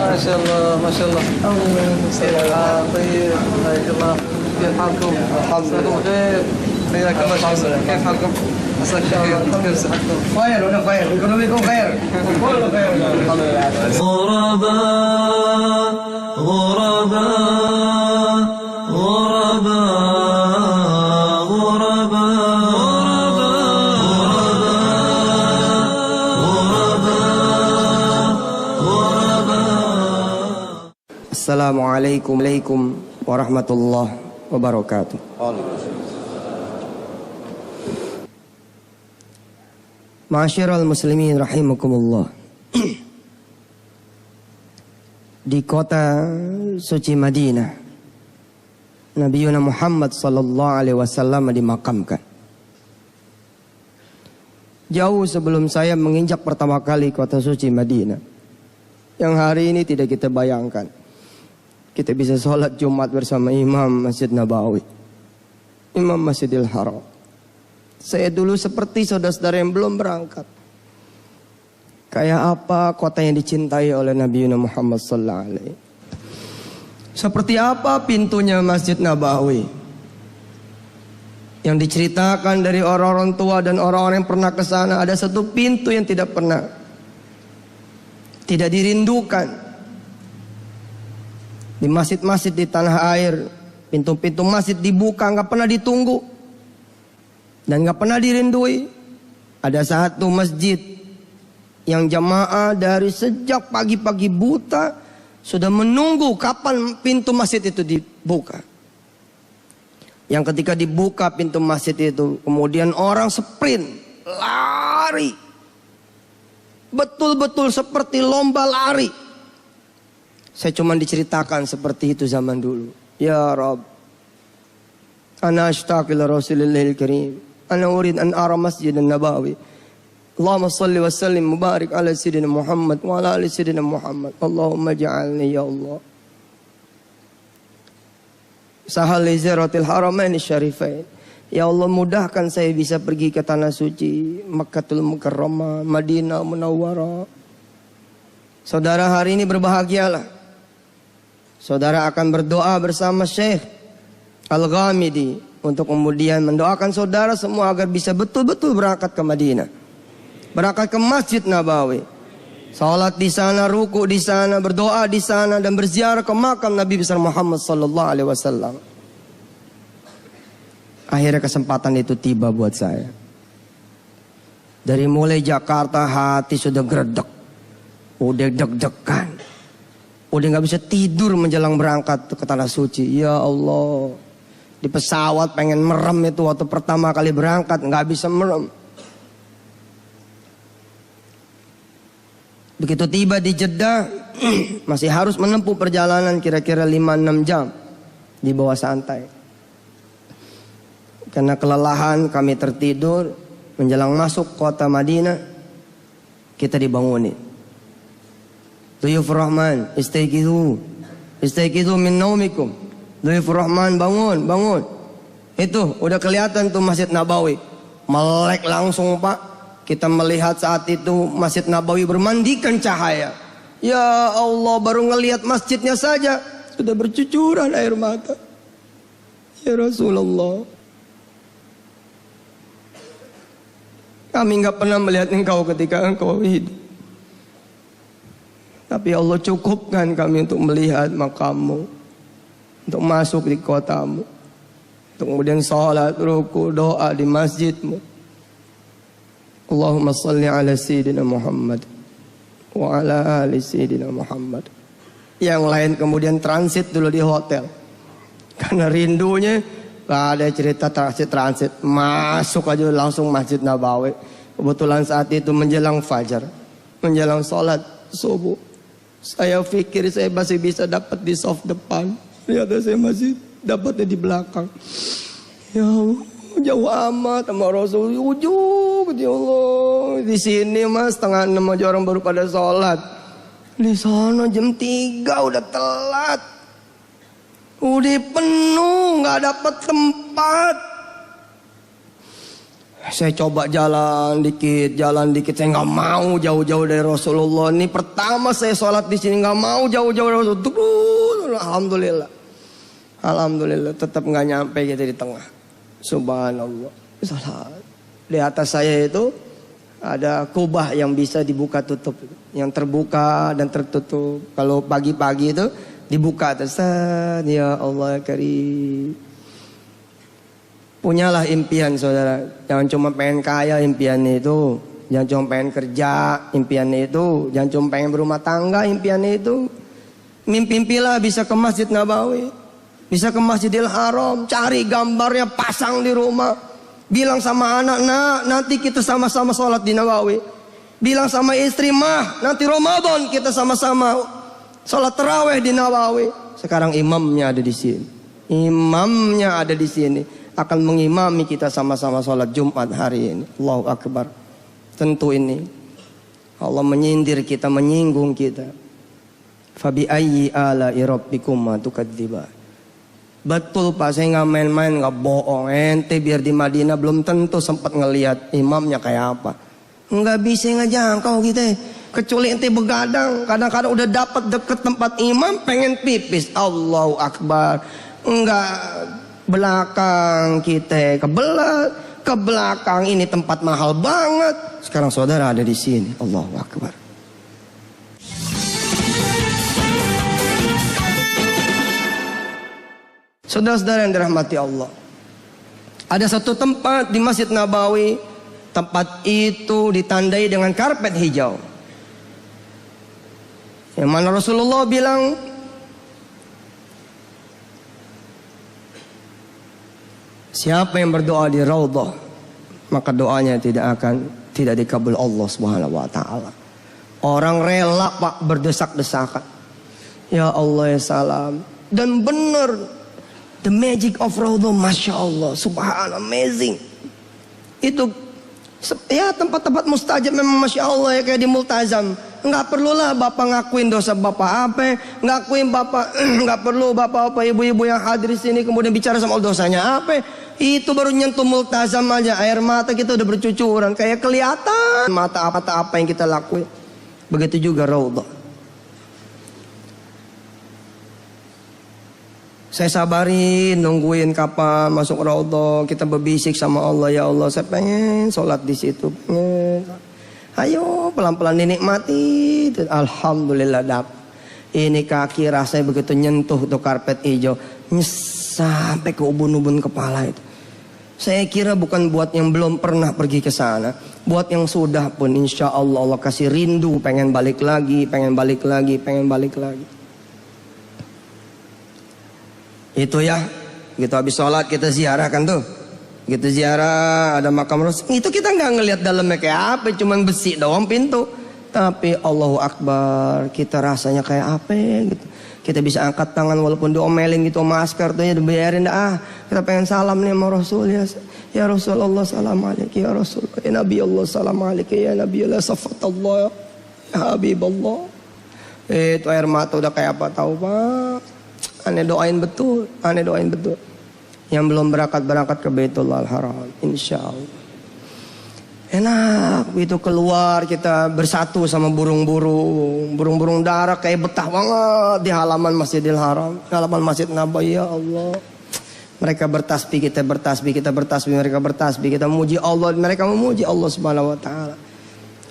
ما شاء الله ما شاء الله. طيب حياك الله. كيف حالكم؟ الحمد لله بخير. حياك الله شيخنا. كيف حالكم؟ عساك خير. كيف صحتكم؟ خير ولا خير ايكونوميكم خير كله خير الحمد لله. غرباء غرباء غرباء غرباء. Assalamualaikum warahmatullahi wabarakatuh. Ma'asyiral muslimin rahimakumullah. Di kota suci Madinah, Nabi Muhammad sallallahu alaihi wasallam dimakamkan. Jauh sebelum saya menginjak pertama kali kota suci Madinah, yang hari ini tidak kita bayangkan. Kita bisa sholat Jumat bersama Imam Masjid Nabawi, Imam Masjidil Haram. Saya dulu seperti saudara-saudara yang belum berangkat. Kayak apa kota yang dicintai oleh Nabi Muhammad sallallahu alaihi. Seperti apa pintunya Masjid Nabawi, yang diceritakan dari orang-orang tua dan orang-orang yang pernah ke sana, ada satu pintu yang tidak dirindukan. Di masjid-masjid di tanah air, pintu-pintu masjid dibuka, nggak pernah ditunggu dan nggak pernah dirindui. Ada satu masjid yang jamaah dari sejak pagi-pagi buta sudah menunggu kapan pintu masjid itu dibuka. Yang ketika dibuka pintu masjid itu, kemudian orang sprint, lari, betul-betul seperti lomba lari. Saya cuma diceritakan seperti itu zaman dulu. Ya Rabb, ana ashtaq ila Rasulillahil Karim, ana urid an ara Masjid Nabawi. Allahumma salli wa sallim mubarak ala Sayyidina Muhammad wa ala ali Sayyidina Muhammad. Allahumma ja'alni ya Allah sahal li ziyaratil haramain syarifain. Ya Allah, mudahkan saya bisa pergi ke tanah suci Makkatul Mukarramah, Madinah Munawwarah. Saudara hari ini berbahagialah. Saudara akan berdoa bersama Syekh Al-Ghamidi untuk kemudian mendoakan saudara semua agar bisa betul-betul berangkat ke Madinah, berangkat ke Masjid Nabawi, salat di sana, ruku di sana, berdoa di sana, dan berziarah ke makam Nabi besar Muhammad sallallahu alaihi wasallam. Akhirnya kesempatan itu tiba buat saya. Dari mulai Jakarta hati sudah geredek, udah deg-degan, udah gak bisa tidur menjelang berangkat ke tanah suci. Ya Allah, di pesawat pengen merem itu waktu pertama kali berangkat, gak bisa merem. Begitu tiba di Jeddah, masih harus menempuh perjalanan kira-kira 5-6 jam di bawah santai. Karena kelelahan kami tertidur. Menjelang masuk kota Madinah, kita dibangunin. Duyufur Rahman, istayqizu min naumikum. Duyufur Rahman, bangun. Itu udah kelihatan tuh Masjid Nabawi. Melek langsung Pak. Kita melihat saat itu Masjid Nabawi bermandikan cahaya. Ya Allah, baru ngelihat masjidnya saja sudah bercucuran air mata. Ya Rasulullah, kami nggak pernah melihat engkau ketika engkau hidup. Tapi Allah cukupkan kami untuk melihat makammu, untuk masuk di kotamu, untuk kemudian sholat, ruku, doa di masjidmu. Allahumma salli ala Sayyidina Muhammad wa ala ali Sayyidina Muhammad. Yang lain kemudian transit dulu di hotel, karena rindunya. Gak ada cerita transit, masuk aja langsung Masjid Nabawi. Kebetulan saat itu menjelang fajar, menjelang sholat subuh. Saya pikir saya masih bisa dapat di soft depan, ternyata saya masih dapatnya di belakang. Ya Allah, jauh amat sama Rasul, ujung ya Allah. Di sini Mas setengah 6 aja orang baru pada sholat. Di sana jam 3 udah telat. Udah penuh, nggak dapat tempat. Saya coba jalan dikit. Saya nggak mau jauh-jauh dari Rasulullah. Ini pertama saya sholat di sini, nggak mau jauh-jauh dari Rasulullah. Alhamdulillah, tetap nggak nyampe gitu di tengah. Subhanallah. Salat. Di atas saya itu ada kubah yang bisa dibuka tutup, yang terbuka dan tertutup. Kalau pagi-pagi itu dibuka terus. Ya Allah karim. Punyalah impian saudara. Jangan cuma pengen kaya impiannya itu. Jangan cuma pengen kerja impiannya itu. Jangan cuma pengen berumah tangga impiannya itu. Mimpi-mimpilah bisa ke Masjid Nabawi. Bisa ke Masjidil Haram. Cari gambarnya, pasang di rumah. Bilang sama anak, nah nanti kita sama-sama sholat di Nabawi. Bilang sama istri, mah nanti Ramadan kita sama-sama sholat tarawih di Nabawi. Sekarang imamnya ada di sini. Imamnya ada di sini. Akan mengimami kita sama-sama sholat Jumat hari ini. Allahu Akbar. Tentu ini Allah menyindir kita, menyinggung kita. Fabi ayyi ala'i rabbikuma tukadziban. Betul Pak, saya nggak main-main, nggak bohong. Ente biar di Madinah belum tentu sempat ngelihat imamnya kayak apa. Nggak bisa ngejangkau gitu. Kecuali ente begadang. Kadang-kadang udah dapat deket tempat imam, pengen pipis. Allahu Akbar. Enggak. Belakang kita kebelat, ke belakang ini tempat mahal banget. Sekarang saudara ada di sini. Allahu Akbar. Saudara-saudara yang dirahmati Allah, ada satu tempat di Masjid Nabawi. Tempat itu ditandai dengan karpet hijau, yang mana Rasulullah bilang, siapa yang berdoa di Raudhah, maka doanya tidak dikabul Allah Subhanahu wa taala. Orang rela Pak berdesak-desakan. Ya Allah ya salam. Dan benar, the magic of Raudhah, Masya Allah, Subhanallah, amazing. Itu ya tempat-tempat mustajab memang Masya Allah ya, kayak di Multazam. Nggak perlulah Bapak ngakuin dosa Bapak apa, ngakuin Bapak, nggak perlu Bapak ibu-ibu yang hadir di sini kemudian bicara sama dosanya apa. Itu baru nyentuh Multazam aja, air mata kita udah bercucuran, kayak kelihatan mata apa yang kita lakuin. Begitu juga Raudhah. Saya sabarin, nungguin kapan masuk Raudhah. Kita berbisik sama Allah, ya Allah saya pengen sholat di situ, pengen. Ayo pelan-pelan dinikmati. Alhamdulillah dap. Ini kaki rasanya begitu nyentuh tuh karpet hijau, sampai ke ubun-ubun kepala itu. Saya kira bukan buat yang belum pernah pergi ke sana, buat yang sudah pun insya Allah Allah kasih rindu, pengen balik lagi, pengen balik lagi, pengen balik lagi. Itu ya, gitu habis sholat kita ziarah kan tuh. Gitu ziarah ada makam Rasul. Itu kita nggak ngelihat dalamnya kayak apa, cuman besi doang pintu. Tapi Allahu Akbar, kita rasanya kayak apa gitu. Kita bisa angkat tangan walaupun diomelin gitu, masker tuh ya dibiarin dah. Kita pengen salam nih sama Rasul ya. Ya Rasulullah salam alaiki ya Rasul. Ya Nabi Allah salam alaiki ya Nabi Allah safatallah ya Habibullah. Itu air mata udah kayak apa tahu Pak. Aneh doain betul, aneh doain betul. Yang belum berangkat ke Baitullah Al-Haram, insya Allah. Enak, itu keluar kita bersatu sama burung-burung darah kayak betah banget di halaman Masjidil Haram, halaman Masjid Nabawi. Ya Allah, mereka bertasbih, kita bertasbih, kita bertasbih, mereka bertasbih, kita memuji Allah, mereka memuji Allah Subhanahu Wa Taala.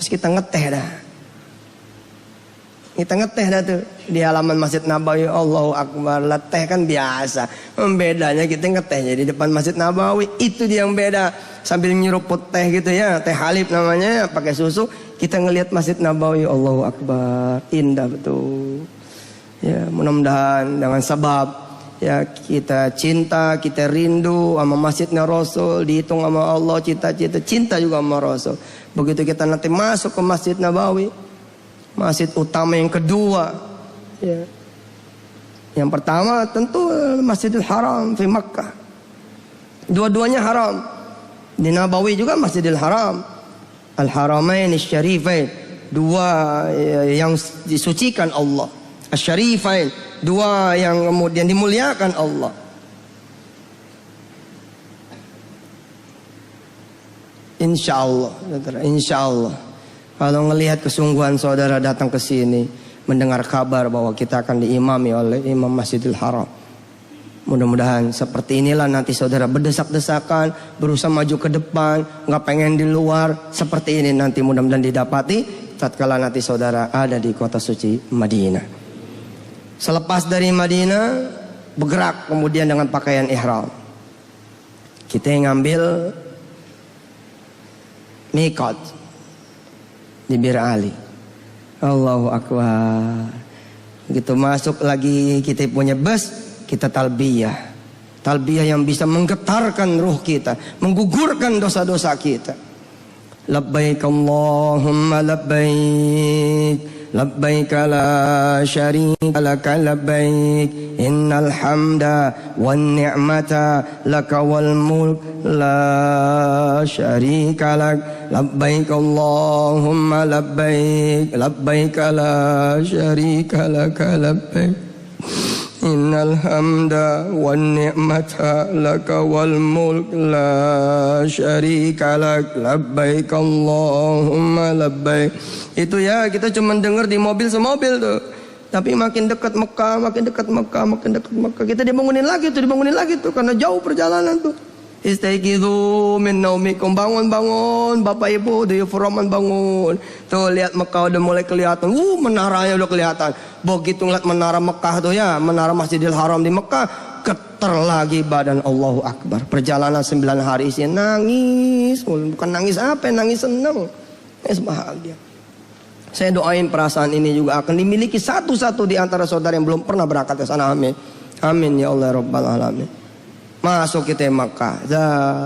Terus kita ngeteh dah. Kita ngeteh dah tuh di halaman Masjid Nabawi. Allahu Akbar. Teh kan biasa. Bedanya kita ngetehnya di depan Masjid Nabawi. Itu dia yang beda. Sambil nyeruput teh gitu ya. Teh halib namanya. Pakai susu. Kita ngelihat Masjid Nabawi. Allahu Akbar. Indah betul. Ya mudah-mudahan dengan sebab ya kita cinta, kita rindu sama Masjidnya Rasul. Dihitung sama Allah. Cita-cita cinta juga sama Rasul. Begitu kita nanti masuk ke Masjid Nabawi, masjid utama yang kedua ya. Yang pertama tentu Masjidil Haram di Makkah. Dua-duanya haram. Di Nabawi juga Masjidil Haram. Al-Haramain Syarifain, dua yang disucikan Allah. Asy-Syarifain, dua yang kemudian dimuliakan Allah. Insya Allah, saudara, insya Allah. Kalau ngelihat kesungguhan saudara datang ke sini, mendengar kabar bahwa kita akan diimami oleh Imam Masjidil Haram, mudah-mudahan seperti inilah nanti saudara berdesak-desakan, berusaha maju ke depan, nggak pengen di luar. Seperti ini nanti mudah-mudahan didapati tatkala nanti saudara ada di kota suci Madinah. Selepas dari Madinah, bergerak kemudian dengan pakaian ihram. Kita ngambil miqat di Bir Ali. Allahu Akbar. Begitu masuk lagi kita punya bus, kita talbiyah. Talbiyah yang bisa menggetarkan ruh kita, menggugurkan dosa-dosa kita. Labbaik Allahumma labbaik, labbaik la syarika laka labbaik, innal hamda wan ni'mata laka wal mulk la syarika lak, labbaik Allahumma labbaik, labbaik la syarika laka labbaik, innal hamda wan ni'mata laka wal mulk la syarika lak, labbaik Allahumma labbaik. Itu ya kita cuma dengar di mobil semobil tuh. Tapi makin dekat Mekah, makin dekat Mekah, makin dekat Mekah, kita dibangunin lagi tuh karena jauh perjalanan tuh. Istaiqidhu min naumikum, bangun Bapak Ibu, diyufroman bangun. Tuh lihat Mekah udah mulai kelihatan. Menaranya udah kelihatan. Begitu ngeliat menara Mekah tuh ya, menara Masjidil Haram di Mekah, getar lagi badan. Allahu Akbar. Perjalanan 9 hari isinya nangis. Bukan nangis apa, nangis senang, nangis bahagia. Saya doain perasaan ini juga akan dimiliki satu-satu di antara saudara yang belum pernah berangkat ke sana. Amin. Amin ya Allah Rabbal Alamin. Masuk kita Makkah,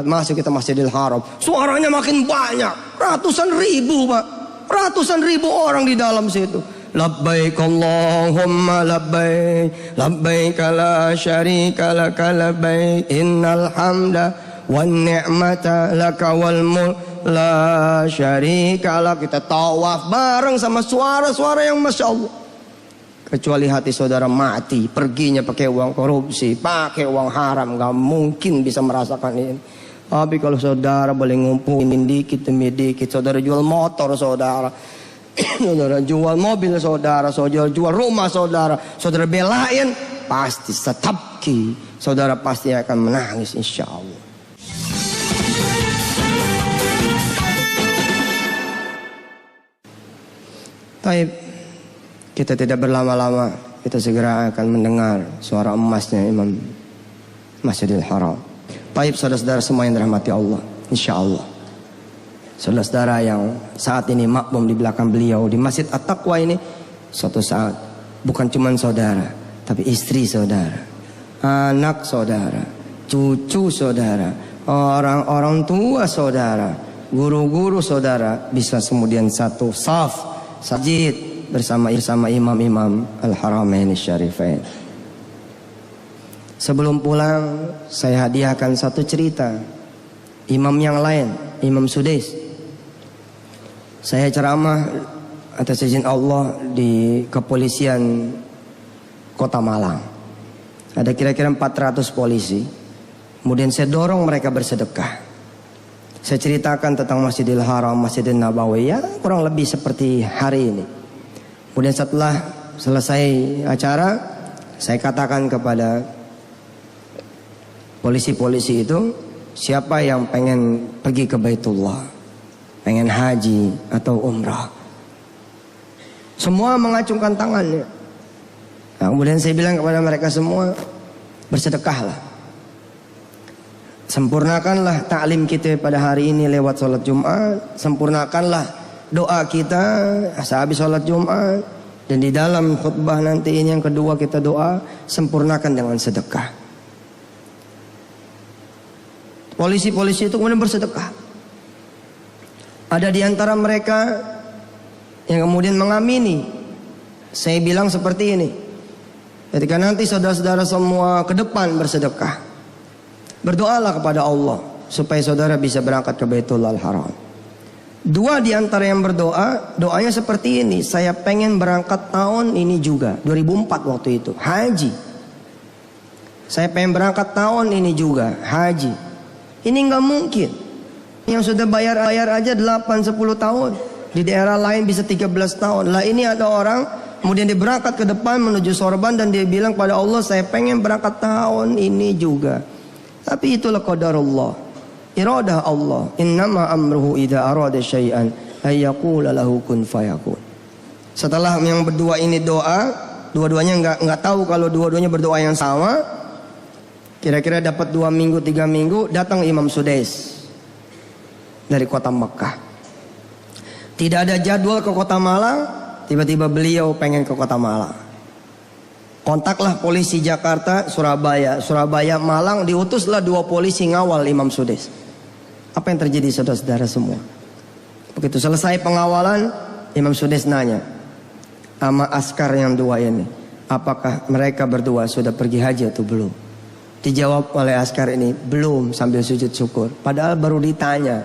masuk kita Masjidil Haram. Suaranya makin banyak, ratusan ribu Pak, ratusan ribu orang di dalam situ. Labbaik Allahumma labbaik, labbaik la syarika laka labbaik, innal hamda wan ni'mata laka wal mulk la syarika lak. Kita tawaf bareng sama suara-suara yang Masya Allah. Kecuali hati saudara mati, perginya pakai uang korupsi, pakai uang haram, gak mungkin bisa merasakan ini. Tapi kalau saudara boleh ngumpulin dikit demi dikit, saudara jual motor saudara, saudara jual mobil saudara, saudara jual rumah saudara, saudara belain, pasti setabki, saudara pasti akan menangis insya Allah. Taib, kita tidak berlama-lama, kita segera akan mendengar suara emasnya Imam Masjidil Haram. Taib, saudara-saudara semua yang dirahmati Allah, insya Allah, saudara-saudara yang saat ini makmum di belakang beliau di Masjid At-Taqwa ini, suatu saat bukan cuma saudara, tapi istri saudara, anak saudara, cucu saudara, orang-orang tua saudara, guru-guru saudara bisa kemudian satu saf sajid bersama imam-imam Al-Haramain Syarifain. Sebelum pulang, saya hadiahkan satu cerita imam yang lain, Imam Sudais. Saya ceramah atas izin Allah di kepolisian Kota Malang. Ada kira-kira 400 polisi. Kemudian saya dorong mereka bersedekah. Saya ceritakan tentang Masjidil Haram, Masjidil Nabawi, ya kurang lebih seperti hari ini. Kemudian setelah selesai acara, saya katakan kepada polisi-polisi itu, siapa yang pengen pergi ke Baitullah, pengen haji atau umrah? Semua mengacungkan tangannya. Nah, kemudian saya bilang kepada mereka semua, bersedekahlah. Sempurnakanlah taklim kita pada hari ini lewat sholat Jumat. Sempurnakanlah doa kita sehabis sholat Jumat. Dan di dalam khutbah nanti ini yang kedua kita doa, sempurnakan dengan sedekah. Polisi-polisi itu kemudian bersedekah. Ada di antara mereka yang kemudian mengamini. Saya bilang seperti ini, ketika nanti saudara-saudara semua ke depan bersedekah, berdoalah kepada Allah supaya saudara bisa berangkat ke Baitullahil Haram. Dua di antara yang berdoa, doanya seperti ini, saya pengen berangkat tahun ini juga, 2004 waktu itu, haji. Saya pengen berangkat tahun ini juga, haji. Ini nggak mungkin. Yang sudah bayar aja 8-10 tahun. Di daerah lain bisa 13 tahun. Lah ini ada orang kemudian dia berangkat ke depan menuju sorban dan dia bilang pada Allah, saya pengen berangkat tahun ini juga. Tapi itulah qadarullah, iradah Allah. Innama amruhu idza arada syai'an ay yaqula lahu kun fayakun. Setelah yang berdua ini doa, dua-duanya enggak tahu kalau dua-duanya berdoa yang sama. Kira-kira dapat 2 minggu 3 minggu, datang Imam Sudais dari kota Mekah. Tidak ada jadwal ke kota Malang, tiba-tiba beliau pengen ke kota Malang. Kontaklah polisi Jakarta, Surabaya, Malang, diutuslah 2 polisi ngawal Imam Sudais. Apa yang terjadi saudara-saudara semua? Begitu selesai pengawalan, Imam Sudais nanya sama askar yang 2 ini, apakah mereka berdua sudah pergi haji atau belum? Dijawab oleh askar ini, belum, sambil sujud syukur. Padahal baru ditanya,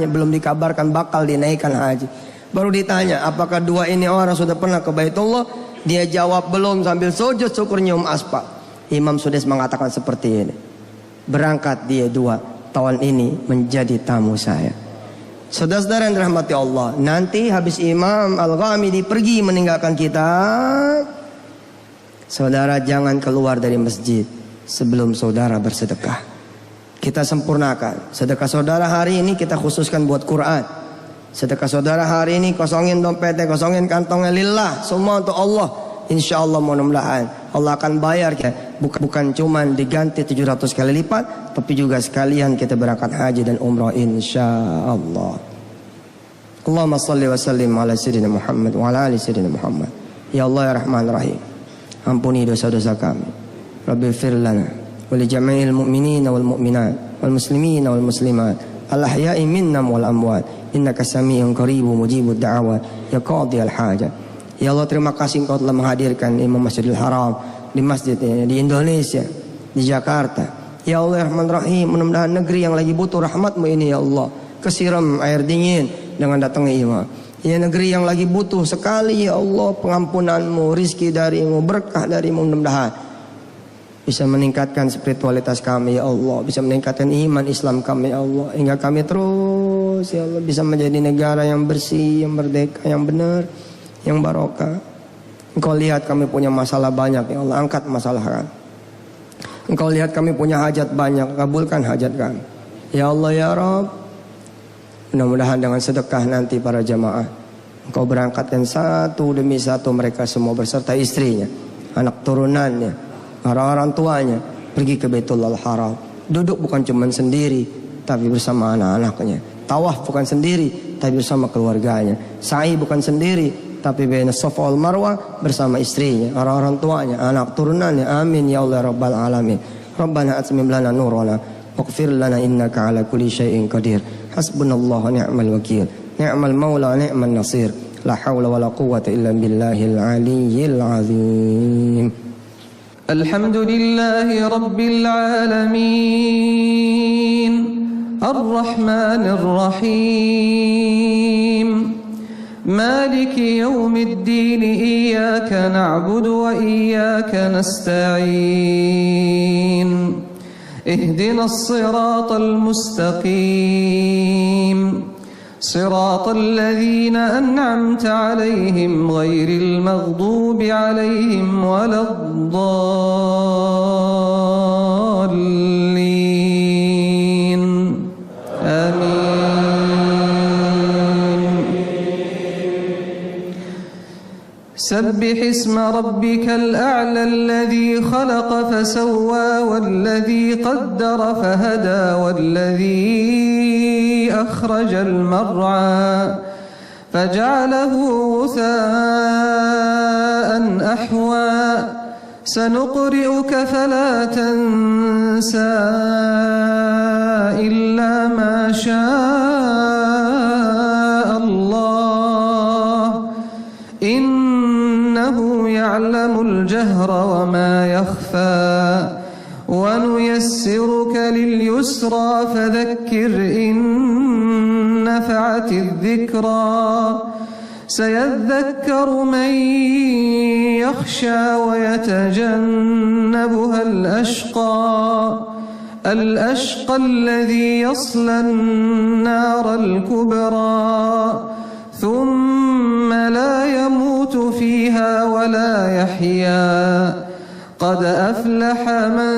belum dikabarkan bakal dinaikkan haji. Baru ditanya, apakah 2 ini orang sudah pernah ke Baitullah? Dia jawab belum, sambil sujud syukur nyium aspal. Imam Sudais mengatakan seperti ini, berangkat dia 2 tahun ini menjadi tamu saya. Saudara-saudara yang dirahmati Allah, nanti habis Imam Al-Ghamidi pergi meninggalkan kita, saudara jangan keluar dari masjid sebelum saudara bersedekah. Kita sempurnakan. Sedekah saudara hari ini kita khususkan buat Quran. Sedekah saudara hari ini kosongin dompetnya, kosongin kantongnya, lillah, semua untuk Allah. Insya Allah mudah-mudahan Allah akan bayar kita. Bukan cuma diganti 700 kali lipat, tapi juga sekalian kita berangkat haji dan umrah insya Allah. Allahumma salli wa sallim ala sayyidina Muhammad wa ala ali sayyidina Muhammad. Ya Allah ya Rahman Rahim, ampuni dosa-dosa kami. Rabbi ighfir lana wa li jami'il mu'minina wal mu'minat wal muslimina wal muslimat al ahya'i minnam wal amwat innaka sami'un qaribun mujibud da'awat ya qadiyal hajat. Ya Allah, terima kasih Engkau telah menghadirkan Imam Masjidil Haram di masjid ini, di Indonesia, di Jakarta. Ya Allah Rahman Rahim, mudah-mudahan negeri yang lagi butuh rahmat-Mu ini ya Allah kesiram air dingin dengan datangnya imam. Ya negeri yang lagi butuh sekali ya Allah pengampunan-Mu, rizki dari-Mu, berkah dari-Mu, mudah-mudahan bisa meningkatkan spiritualitas kami ya Allah, bisa meningkatkan iman Islam kami ya Allah, hingga kami terus ya Allah bisa menjadi negara yang bersih, yang merdeka, yang benar, yang barokah. Engkau lihat kami punya masalah banyak ya Allah, angkat masalah kami. Engkau lihat kami punya hajat banyak, kabulkan hajat kami ya Allah ya Rabb. Mudah-mudahan dengan sedekah nanti para jamaah Engkau berangkatkan satu demi satu mereka semua beserta istrinya, anak turunannya, orang-orang tuanya pergi ke Baitullah Haram. Duduk bukan cuma sendiri, tapi bersama anak-anaknya. Tawaf bukan sendiri, tapi bersama keluarganya. Sa'i bukan sendiri, tapi baina Safa wal Marwah bersama istrinya, orang-orang tuanya, anak turunannya. Amin ya Allah Rabbal Alamin. Rabbana atmim lana nurana waghfir lana innaka ala kulli syai'in qadir. Hasbunallahu wa ni'mal wakil. Ni'mal maula wa ni'man nasir. La haula wa la quwwata illa billahil aliyyil azim. الحمد لله رب العالمين الرحمن الرحيم مالك يوم الدين إياك نعبد وإياك نستعين اهدنا الصراط المستقيم صراط الذين أنعمت عليهم غير المغضوب عليهم ولا الضالين آمين. سبح اسم ربك الأعلى الذي خلق فسوى والذي قدر فهدى والذي أخرج المرعى فجعله غثاء أحوى سنقرئك فلا تنسى إلا ما شاء الله إنه يعلم الجهر وما يخفى ونيسرك لليسرى فذكر إن نفعت الذكرى سيذكر من يخشى ويتجنبها الأشقى الأشقى الذي يصلى النار الكبرى ثم لا يموت فيها ولا يحيا قد أفلح من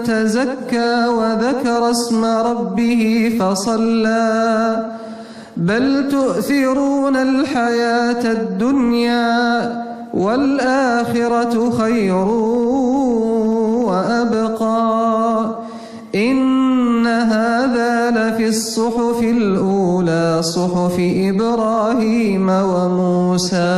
تزكى وذكر اسم ربه فصلى بل تؤثرون الحياة الدنيا والآخرة خير وأبقى إن هذا لفي الصحف الأولى صحف إبراهيم وموسى.